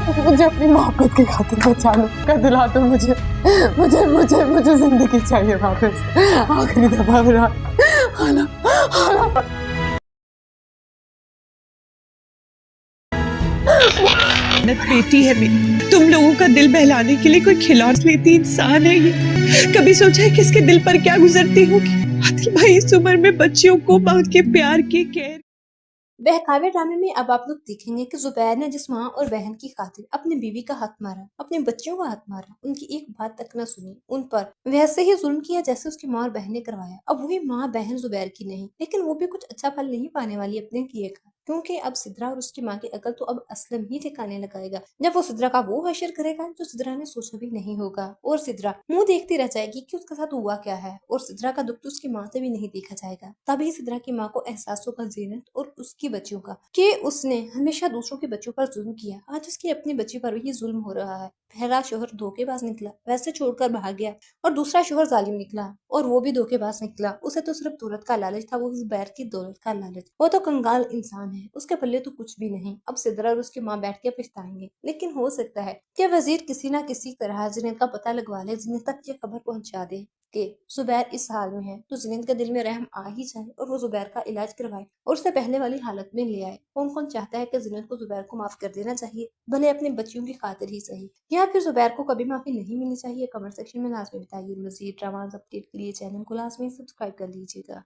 مجھے اپنی محبت کی خاطر بچا لو، کا دلا دو مجھے، مجھے مجھے مجھے زندگی چاہیے واپس، آخری دفعہ میرا بیٹی ہے میری، تم لوگوں کا دل بہلانے کے لیے کوئی کھلونا لیتی انسان ہے یہ؟ کبھی سوچا ہے کہ اس کے دل پر کیا گزرتی ہوگی؟ عادل بھائی اس عمر میں بچیوں کو ماں کے پیار کی کیئر۔ بہکاوے ڈرامے میں اب آپ لوگ دیکھیں گے کہ زبیر نے جس ماں اور بہن کی خاطر اپنی بیوی کا حق مارا، اپنے بچوں کا حق مارا، ان کی ایک بات تک نہ سنی، ان پر ویسے ہی ظلم کیا جیسے اس کی ماں اور بہن نے کروایا۔ اب وہی ماں بہن زبیر کی نہیں، لیکن وہ بھی کچھ اچھا پھل نہیں پانے والی اپنے کیے کا، کیونکہ اب سدرا اور اس کی ماں کی عقل تو اب اسلم ہی ٹھکانے لگائے گا جب وہ سدرا کا وہ حشر کرے گا جو سدرا نے سوچا بھی نہیں ہوگا، اور سدرا منہ دیکھتی رہ جائے گی کہ اس کے ساتھ ہوا کیا ہے، اور سدرا کا دکھ تو اس کی ماں سے بھی نہیں دیکھا جائے گا۔ تبھی سدرا کی ماں کو احساس ہوگا زینت اور اس کی بچیوں کا کہ اس نے ہمیشہ دوسروں کے بچوں پر ظلم کیا، آج اس کی اپنی بچی پر بھی ظلم ہو رہا ہے۔ پہلا شوہر دھوکے باز نکلا، ویسے چھوڑ کر بھاگ گیا، اور دوسرا شوہر ظالم نکلا اور وہ بھی دھوکے باز نکلا۔ اسے تو صرف دولت کا لالچ تھا، وہ زبیر کی دولت کا لالچ، وہ تو کنگال انسان ہے، اس کے پلے تو کچھ بھی نہیں۔ اب سدرا اور اس کی ماں بیٹھ کے پچھتائیں گے، لیکن ہو سکتا ہے کہ وزیر کسی نہ کسی طرح زینت کا پتہ لگوا لے، زینت تک یہ خبر پہنچا دے کہ زبیر اس حال میں ہے، تو زینت کے دل میں رحم آ ہی جائے اور وہ زبیر کا علاج کروائے اور اسے پہلے والی حالت میں لے آئے۔ کون چاہتا ہے کہ زینت کو زبیر کو معاف کر دینا چاہیے، بھلے اپنے بچیوں کی خاطر ہی صحیح، یا پھر زبیر کو کبھی معافی نہیں ملنی چاہیے؟ کمنٹ سیکشن میں لازمی بتائیے۔ مزید ڈراماز اپڈیٹ کے لیے چینل کو لازمی سبسکرائب کر لیجیے گا۔